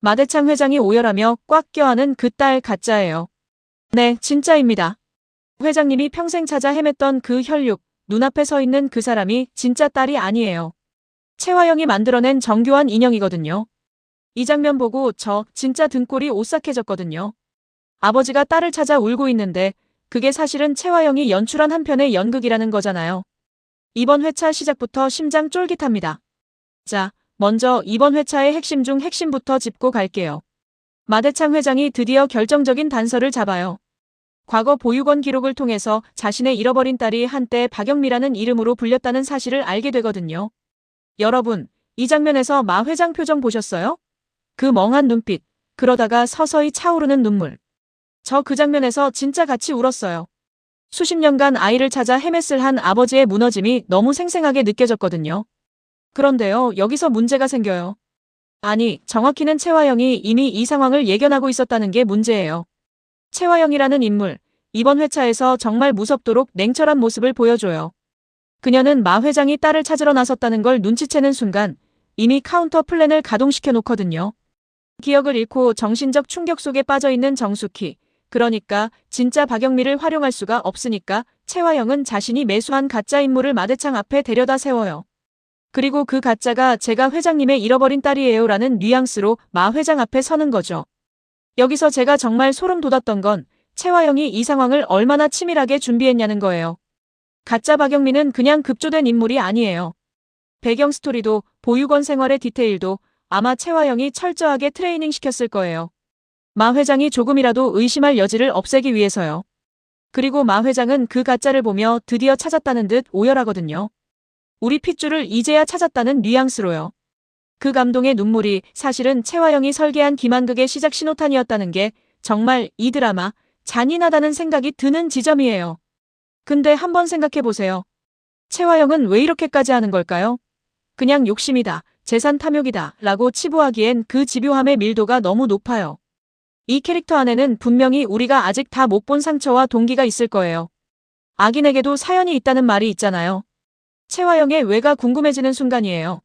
마대창 회장이 오열하며 꽉 껴안은 그 딸 가짜예요. 네, 진짜입니다. 회장님이 평생 찾아 헤맸던 그 혈육, 눈앞에 서 있는 그 사람이 진짜 딸이 아니에요. 채화영이 만들어낸 정교한 인형이거든요. 이 장면 보고 저 진짜 등골이 오싹해졌거든요. 아버지가 딸을 찾아 울고 있는데 그게 사실은 채화영이 연출한 한 편의 연극이라는 거잖아요. 이번 회차 시작부터 심장 쫄깃합니다. 자, 먼저 이번 회차의 핵심 중 핵심부터 짚고 갈게요. 마대창 회장이 드디어 결정적인 단서를 잡아요. 과거 보육원 기록을 통해서 자신의 잃어버린 딸이 한때 박영미라는 이름으로 불렸다는 사실을 알게 되거든요. 여러분, 이 장면에서 마 회장 표정 보셨어요? 그 멍한 눈빛, 그러다가 서서히 차오르는 눈물. 저 그 장면에서 진짜 같이 울었어요. 수십 년간 아이를 찾아 헤맸을 한 아버지의 무너짐이 너무 생생하게 느껴졌거든요. 그런데요, 여기서 문제가 생겨요. 아니, 정확히는 채화영이 이미 이 상황을 예견하고 있었다는 게 문제예요. 채화영이라는 인물, 이번 회차에서 정말 무섭도록 냉철한 모습을 보여줘요. 그녀는 마 회장이 딸을 찾으러 나섰다는 걸 눈치채는 순간 이미 카운터 플랜을 가동시켜 놓거든요. 기억을 잃고 정신적 충격 속에 빠져있는 정숙희, 그러니까 진짜 박영미를 활용할 수가 없으니까 채화영은 자신이 매수한 가짜 인물을 마대창 앞에 데려다 세워요. 그리고 그 가짜가 제가 회장님의 잃어버린 딸이에요 라는 뉘앙스로 마 회장 앞에 서는 거죠. 여기서 제가 정말 소름 돋았던 건 채화영이 이 상황을 얼마나 치밀하게 준비했냐는 거예요. 가짜 박영미는 그냥 급조된 인물이 아니에요. 배경 스토리도 보육원 생활의 디테일도 아마 채화영이 철저하게 트레이닝 시켰을 거예요. 마 회장이 조금이라도 의심할 여지를 없애기 위해서요. 그리고 마 회장은 그 가짜를 보며 드디어 찾았다는 듯 오열하거든요. 우리 핏줄을 이제야 찾았다는 뉘앙스로요. 그 감동의 눈물이 사실은 채화영이 설계한 기만극의 시작 신호탄이었다는 게 정말 이 드라마 잔인하다는 생각이 드는 지점이에요. 근데 한번 생각해보세요. 채화영은 왜 이렇게까지 하는 걸까요? 그냥 욕심이다, 재산 탐욕이다 라고 치부하기엔 그 집요함의 밀도가 너무 높아요. 이 캐릭터 안에는 분명히 우리가 아직 다 못 본 상처와 동기가 있을 거예요. 악인에게도 사연이 있다는 말이 있잖아요. 채화영의 왜가 궁금해지는 순간이에요.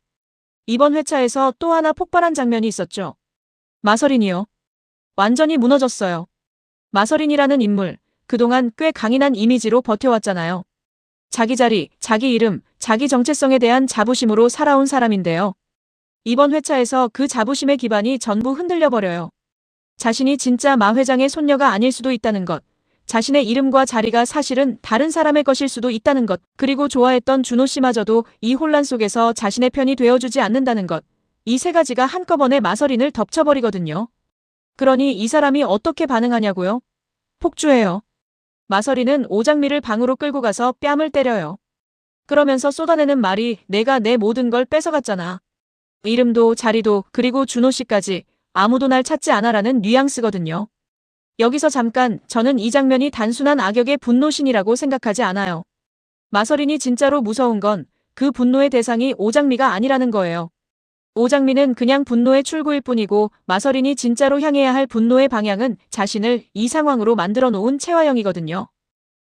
이번 회차에서 또 하나 폭발한 장면이 있었죠. 마서린이요. 완전히 무너졌어요. 마서린이라는 인물, 그동안 꽤 강인한 이미지로 버텨왔잖아요. 자기 자리, 자기 이름, 자기 정체성에 대한 자부심으로 살아온 사람인데요. 이번 회차에서 그 자부심의 기반이 전부 흔들려버려요. 자신이 진짜 마 회장의 손녀가 아닐 수도 있다는 것, 자신의 이름과 자리가 사실은 다른 사람의 것일 수도 있다는 것, 그리고 좋아했던 준호 씨마저도 이 혼란 속에서 자신의 편이 되어주지 않는다는 것, 이 세 가지가 한꺼번에 마서린을 덮쳐버리거든요. 그러니 이 사람이 어떻게 반응하냐고요? 폭주해요. 마서린은 오장미를 방으로 끌고 가서 뺨을 때려요. 그러면서 쏟아내는 말이 내가 내 모든 걸 뺏어갔잖아. 이름도 자리도 그리고 준호 씨까지 아무도 날 찾지 않아라는 뉘앙스거든요. 여기서 잠깐 저는 이 장면이 단순한 악역의 분노신이라고 생각하지 않아요. 마서린이 진짜로 무서운 건 그 분노의 대상이 오장미가 아니라는 거예요. 오장미는 그냥 분노의 출구일 뿐이고 마서린이 진짜로 향해야 할 분노의 방향은 자신을 이 상황으로 만들어 놓은 채화영이거든요.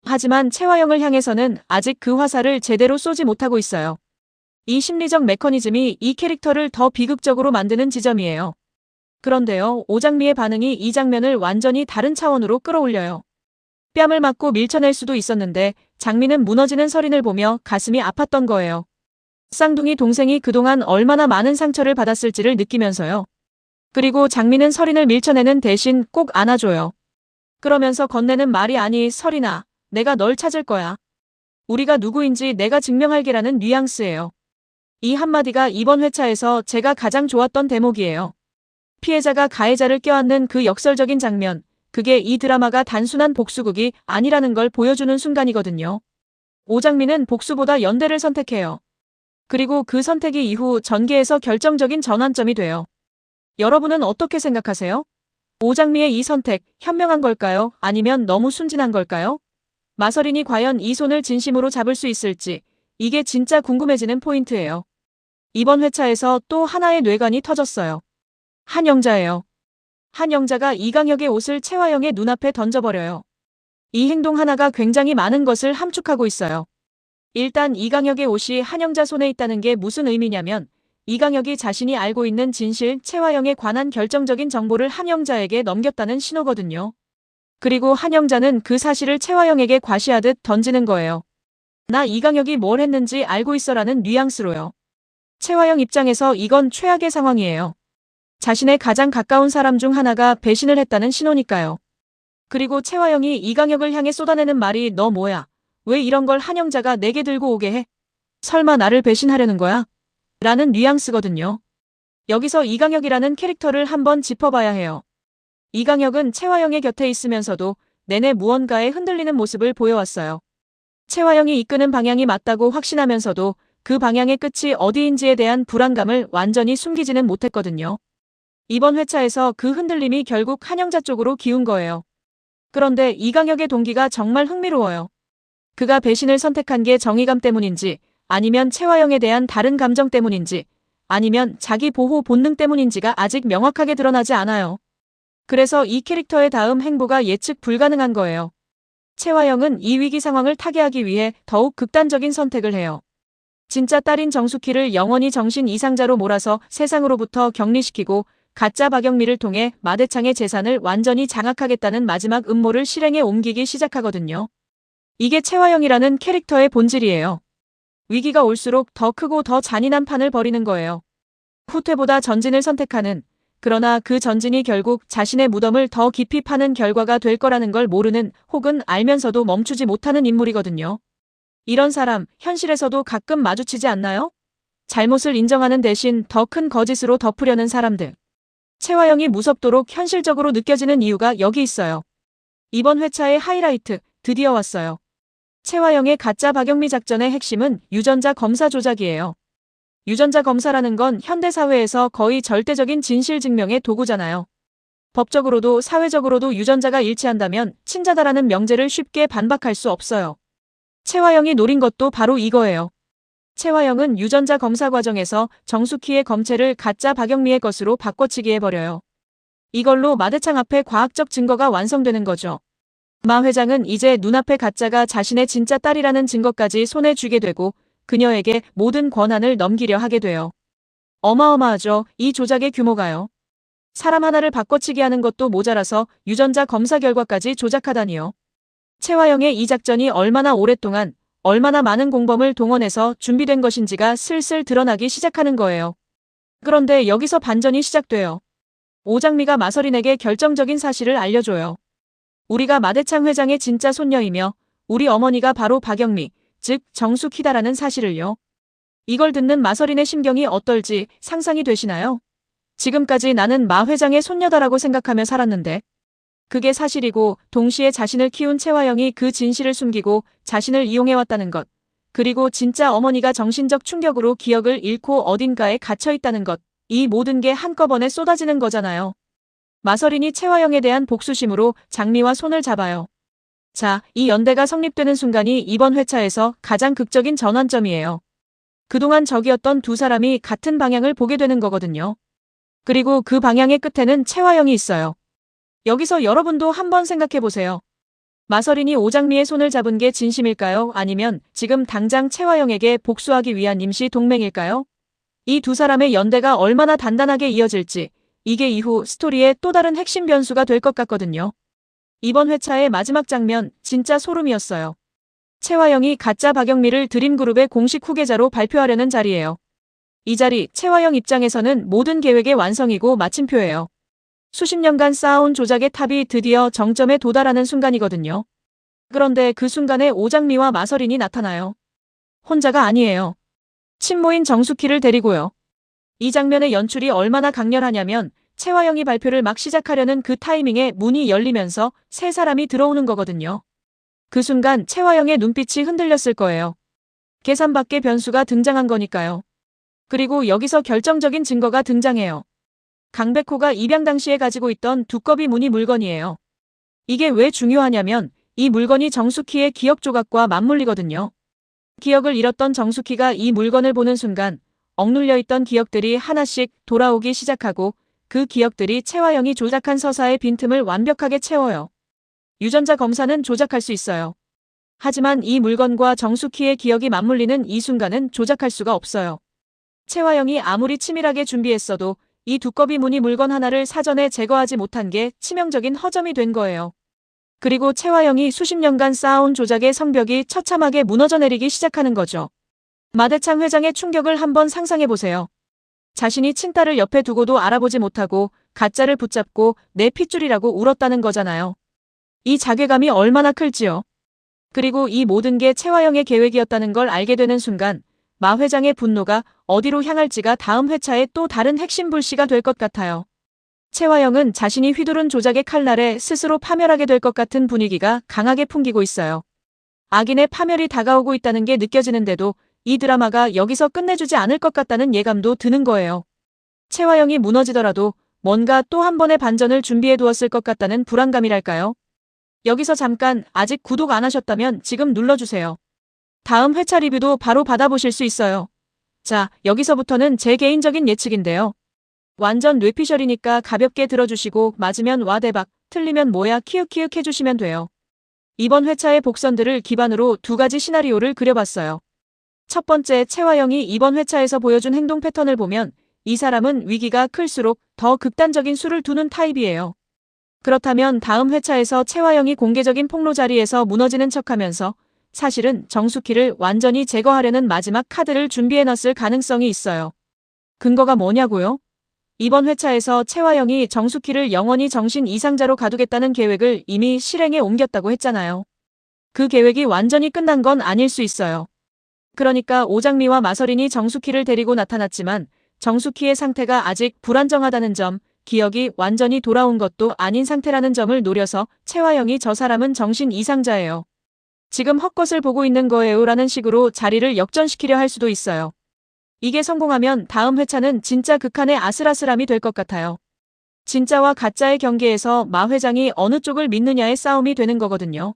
하지만 채화영을 향해서는 아직 그 화살을 제대로 쏘지 못하고 있어요. 이 심리적 메커니즘이 이 캐릭터를 더 비극적으로 만드는 지점이에요. 그런데요, 오장미의 반응이 이 장면을 완전히 다른 차원으로 끌어올려요. 뺨을 맞고 밀쳐낼 수도 있었는데 장미는 무너지는 서린을 보며 가슴이 아팠던 거예요. 쌍둥이 동생이 그동안 얼마나 많은 상처를 받았을지를 느끼면서요. 그리고 장미는 서린을 밀쳐내는 대신 꼭 안아줘요. 그러면서 건네는 말이 아니 서린아, 내가 널 찾을 거야. 우리가 누구인지 내가 증명할게라는 뉘앙스예요. 이 한마디가 이번 회차에서 제가 가장 좋았던 대목이에요. 피해자가 가해자를 껴안는 그 역설적인 장면, 그게 이 드라마가 단순한 복수극이 아니라는 걸 보여주는 순간이거든요. 오장미는 복수보다 연대를 선택해요. 그리고 그 선택이 이후 전개에서 결정적인 전환점이 돼요. 여러분은 어떻게 생각하세요? 오장미의 이 선택, 현명한 걸까요? 아니면 너무 순진한 걸까요? 마서린이 과연 이 손을 진심으로 잡을 수 있을지, 이게 진짜 궁금해지는 포인트예요. 이번 회차에서 또 하나의 뇌관이 터졌어요. 한영자예요. 한영자가 이강혁의 옷을 채화영의 눈앞에 던져버려요. 이 행동 하나가 굉장히 많은 것을 함축하고 있어요. 일단 이강혁의 옷이 한영자 손에 있다는 게 무슨 의미냐면 이강혁이 자신이 알고 있는 진실 채화영에 관한 결정적인 정보를 한영자에게 넘겼다는 신호거든요. 그리고 한영자는 그 사실을 채화영에게 과시하듯 던지는 거예요. 나 이강혁이 뭘 했는지 알고 있어라는 뉘앙스로요. 채화영 입장에서 이건 최악의 상황이에요. 자신의 가장 가까운 사람 중 하나가 배신을 했다는 신호니까요. 그리고 채화영이 이강혁을 향해 쏟아내는 말이 너 뭐야? 왜 이런 걸 한영자가 내게 들고 오게 해? 설마 나를 배신하려는 거야? 라는 뉘앙스거든요. 여기서 이강혁이라는 캐릭터를 한번 짚어봐야 해요. 이강혁은 채화영의 곁에 있으면서도 내내 무언가에 흔들리는 모습을 보여왔어요. 채화영이 이끄는 방향이 맞다고 확신하면서도 그 방향의 끝이 어디인지에 대한 불안감을 완전히 숨기지는 못했거든요. 이번 회차에서 그 흔들림이 결국 한영자 쪽으로 기운 거예요. 그런데 이강혁의 동기가 정말 흥미로워요. 그가 배신을 선택한 게 정의감 때문인지, 아니면 채화영에 대한 다른 감정 때문인지, 아니면 자기 보호 본능 때문인지가 아직 명확하게 드러나지 않아요. 그래서 이 캐릭터의 다음 행보가 예측 불가능한 거예요. 채화영은 이 위기 상황을 타개하기 위해 더욱 극단적인 선택을 해요. 진짜 딸인 정숙희를 영원히 정신 이상자로 몰아서 세상으로부터 격리시키고 가짜 박영미를 통해 마대창의 재산을 완전히 장악하겠다는 마지막 음모를 실행에 옮기기 시작하거든요. 이게 채화영이라는 캐릭터의 본질이에요. 위기가 올수록 더 크고 더 잔인한 판을 벌이는 거예요. 후퇴보다 전진을 선택하는, 그러나 그 전진이 결국 자신의 무덤을 더 깊이 파는 결과가 될 거라는 걸 모르는 혹은 알면서도 멈추지 못하는 인물이거든요. 이런 사람, 현실에서도 가끔 마주치지 않나요? 잘못을 인정하는 대신 더 큰 거짓으로 덮으려는 사람들. 채화영이 무섭도록 현실적으로 느껴지는 이유가 여기 있어요. 이번 회차의 하이라이트, 드디어 왔어요. 채화영의 가짜 박영미 작전의 핵심은 유전자 검사 조작이에요. 유전자 검사라는 건 현대사회에서 거의 절대적인 진실 증명의 도구잖아요. 법적으로도 사회적으로도 유전자가 일치한다면 친자다라는 명제를 쉽게 반박할 수 없어요. 채화영이 노린 것도 바로 이거예요. 채화영은 유전자 검사 과정에서 정숙희의 검체를 가짜 박영미의 것으로 바꿔치기 해버려요. 이걸로 마대창 앞에 과학적 증거가 완성되는 거죠. 마 회장은 이제 눈앞의 가짜가 자신의 진짜 딸이라는 증거까지 손에 쥐게 되고 그녀에게 모든 권한을 넘기려 하게 돼요. 어마어마하죠, 이 조작의 규모가요. 사람 하나를 바꿔치기 하는 것도 모자라서 유전자 검사 결과까지 조작하다니요. 채화영의 이 작전이 얼마나 오랫동안 얼마나 많은 공범을 동원해서 준비된 것인지가 슬슬 드러나기 시작하는 거예요. 그런데 여기서 반전이 시작돼요. 오장미가 마서린에게 결정적인 사실을 알려줘요. 우리가 마대창 회장의 진짜 손녀이며 우리 어머니가 바로 박영미, 즉 정숙희다라는 사실을요. 이걸 듣는 마서린의 심경이 어떨지 상상이 되시나요? 지금까지 나는 마 회장의 손녀다라고 생각하며 살았는데 그게 사실이고 동시에 자신을 키운 채화영이 그 진실을 숨기고 자신을 이용해왔다는 것, 그리고 진짜 어머니가 정신적 충격으로 기억을 잃고 어딘가에 갇혀있다는 것, 이 모든 게 한꺼번에 쏟아지는 거잖아요. 마서린이 채화영에 대한 복수심으로 장미와 손을 잡아요. 자, 이 연대가 성립되는 순간이 이번 회차에서 가장 극적인 전환점이에요. 그동안 적이었던 두 사람이 같은 방향을 보게 되는 거거든요. 그리고 그 방향의 끝에는 채화영이 있어요. 여기서 여러분도 한번 생각해보세요. 마서린이 오장미의 손을 잡은 게 진심일까요? 아니면 지금 당장 채화영에게 복수하기 위한 임시 동맹일까요? 이 두 사람의 연대가 얼마나 단단하게 이어질지, 이게 이후 스토리의 또 다른 핵심 변수가 될 것 같거든요. 이번 회차의 마지막 장면, 진짜 소름이었어요. 채화영이 가짜 박영미를 드림그룹의 공식 후계자로 발표하려는 자리예요. 이 자리, 채화영 입장에서는 모든 계획의 완성이고 마침표예요. 수십 년간 쌓아온 조작의 탑이 드디어 정점에 도달하는 순간이거든요. 그런데 그 순간에 오장미와 마서린이 나타나요. 혼자가 아니에요. 친모인 정숙희를 데리고요. 이 장면의 연출이 얼마나 강렬하냐면 채화영이 발표를 막 시작하려는 그 타이밍에 문이 열리면서 세 사람이 들어오는 거거든요. 그 순간 채화영의 눈빛이 흔들렸을 거예요. 계산 밖의 변수가 등장한 거니까요. 그리고 여기서 결정적인 증거가 등장해요. 강백호가 입양 당시에 가지고 있던 두꺼비 무늬 물건이에요. 이게 왜 중요하냐면 이 물건이 정숙희의 기억 조각과 맞물리거든요. 기억을 잃었던 정숙희가 이 물건을 보는 순간 억눌려 있던 기억들이 하나씩 돌아오기 시작하고 그 기억들이 채화영이 조작한 서사의 빈틈을 완벽하게 채워요. 유전자 검사는 조작할 수 있어요. 하지만 이 물건과 정숙희의 기억이 맞물리는 이 순간은 조작할 수가 없어요. 최화영이 아무리 치밀하게 준비했어도 이 두꺼비 무늬 물건 하나를 사전에 제거하지 못한 게 치명적인 허점이 된 거예요. 그리고 최화영이 수십 년간 쌓아온 조작의 성벽이 처참하게 무너져 내리기 시작하는 거죠. 마대창 회장의 충격을 한번 상상해보세요. 자신이 친딸을 옆에 두고도 알아보지 못하고 가짜를 붙잡고 내 핏줄이라고 울었다는 거잖아요. 이 자괴감이 얼마나 클지요. 그리고 이 모든 게 최화영의 계획이었다는 걸 알게 되는 순간 마 회장의 분노가 어디로 향할지가 다음 회차의 또 다른 핵심 불씨가 될 것 같아요. 최화영은 자신이 휘두른 조작의 칼날에 스스로 파멸하게 될 것 같은 분위기가 강하게 풍기고 있어요. 악인의 파멸이 다가오고 있다는 게 느껴지는데도 이 드라마가 여기서 끝내주지 않을 것 같다는 예감도 드는 거예요. 최화영이 무너지더라도 뭔가 또 한 번의 반전을 준비해 두었을 것 같다는 불안감이랄까요? 여기서 잠깐 아직 구독 안 하셨다면 지금 눌러주세요. 다음 회차 리뷰도 바로 받아보실 수 있어요. 자, 여기서부터는 제 개인적인 예측인데요. 완전 뇌피셜이니까 가볍게 들어주시고 맞으면 와 대박, 틀리면 뭐야 키읔키읔 해주시면 돼요. 이번 회차의 복선들을 기반으로 두 가지 시나리오를 그려봤어요. 첫 번째, 최화영이 이번 회차에서 보여준 행동 패턴을 보면 이 사람은 위기가 클수록 더 극단적인 수를 두는 타입이에요. 그렇다면 다음 회차에서 최화영이 공개적인 폭로 자리에서 무너지는 척하면서 사실은 정수키를 완전히 제거하려는 마지막 카드를 준비해놨을 가능성이 있어요. 근거가 뭐냐고요? 이번 회차에서 최화영이 정수키를 영원히 정신 이상자로 가두겠다는 계획을 이미 실행에 옮겼다고 했잖아요. 그 계획이 완전히 끝난 건 아닐 수 있어요. 그러니까 오장미와 마서린이 정수키를 데리고 나타났지만 정수키의 상태가 아직 불안정하다는 점, 기억이 완전히 돌아온 것도 아닌 상태라는 점을 노려서 최화영이 저 사람은 정신 이상자예요. 지금 헛것을 보고 있는 거예요 라는 식으로 자리를 역전시키려 할 수도 있어요. 이게 성공하면 다음 회차는 진짜 극한의 아슬아슬함이 될 것 같아요. 진짜와 가짜의 경계에서 마 회장이 어느 쪽을 믿느냐의 싸움이 되는 거거든요.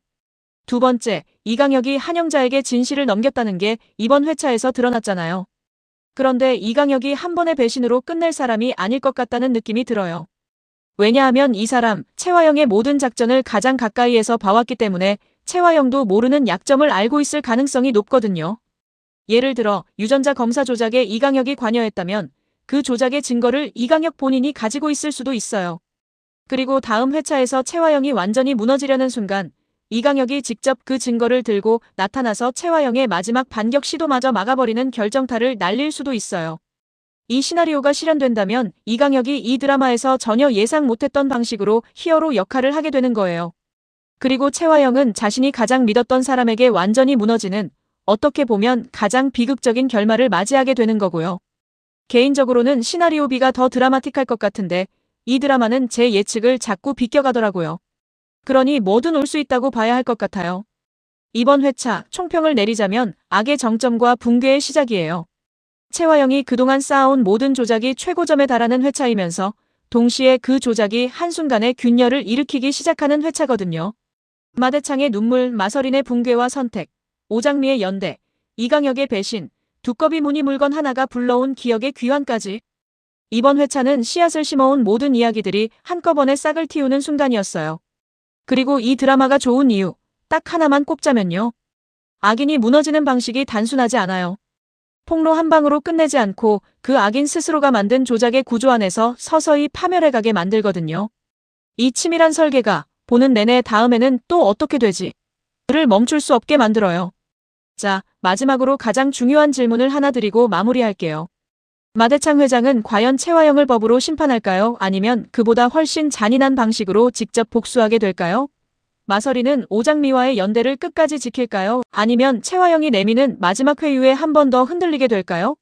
두 번째, 이강혁이 한영자에게 진실을 넘겼다는 게 이번 회차에서 드러났잖아요. 그런데 이강혁이 한 번의 배신으로 끝낼 사람이 아닐 것 같다는 느낌이 들어요. 왜냐하면 이 사람, 최화영의 모든 작전을 가장 가까이에서 봐왔기 때문에 최화영도 모르는 약점을 알고 있을 가능성이 높거든요. 예를 들어 유전자 검사 조작에 이강혁이 관여했다면 그 조작의 증거를 이강혁 본인이 가지고 있을 수도 있어요. 그리고 다음 회차에서 최화영이 완전히 무너지려는 순간 이강혁이 직접 그 증거를 들고 나타나서 최화영의 마지막 반격 시도마저 막아버리는 결정타를 날릴 수도 있어요. 이 시나리오가 실현된다면 이강혁이 이 드라마에서 전혀 예상 못했던 방식으로 히어로 역할을 하게 되는 거예요. 그리고 최화영은 자신이 가장 믿었던 사람에게 완전히 무너지는 어떻게 보면 가장 비극적인 결말을 맞이하게 되는 거고요. 개인적으로는 시나리오 B가 더 드라마틱할 것 같은데 이 드라마는 제 예측을 자꾸 비껴가더라고요. 그러니 뭐든 올 수 있다고 봐야 할 것 같아요. 이번 회차 총평을 내리자면 악의 정점과 붕괴의 시작이에요. 최화영이 그동안 쌓아온 모든 조작이 최고점에 달하는 회차이면서 동시에 그 조작이 한순간에 균열을 일으키기 시작하는 회차거든요. 마대창의 눈물, 마서린의 붕괴와 선택, 오장미의 연대, 이강혁의 배신, 두꺼비 무늬 물건 하나가 불러온 기억의 귀환까지. 이번 회차는 씨앗을 심어온 모든 이야기들이 한꺼번에 싹을 틔우는 순간이었어요. 그리고 이 드라마가 좋은 이유, 딱 하나만 꼽자면요. 악인이 무너지는 방식이 단순하지 않아요. 폭로 한 방으로 끝내지 않고 그 악인 스스로가 만든 조작의 구조 안에서 서서히 파멸해가게 만들거든요. 이 치밀한 설계가 보는 내내 다음에는 또 어떻게 되지? 를 멈출 수 없게 만들어요. 자, 마지막으로 가장 중요한 질문을 하나 드리고 마무리할게요. 마대창 회장은 과연 최화영을 법으로 심판할까요? 아니면 그보다 훨씬 잔인한 방식으로 직접 복수하게 될까요? 마서린은 오장미와의 연대를 끝까지 지킬까요? 아니면 최화영이 내미는 마지막 회유에 한 번 더 흔들리게 될까요?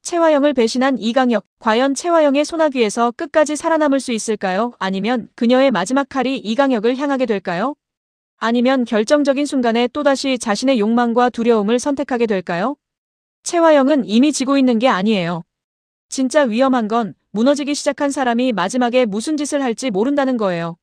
최화영을 배신한 이강혁, 과연 최화영의 소나귀에서 끝까지 살아남을 수 있을까요? 아니면 그녀의 마지막 칼이 이강혁을 향하게 될까요? 아니면 결정적인 순간에 또다시 자신의 욕망과 두려움을 선택하게 될까요? 최화영은 이미 지고 있는 게 아니에요. 진짜 위험한 건 무너지기 시작한 사람이 마지막에 무슨 짓을 할지 모른다는 거예요.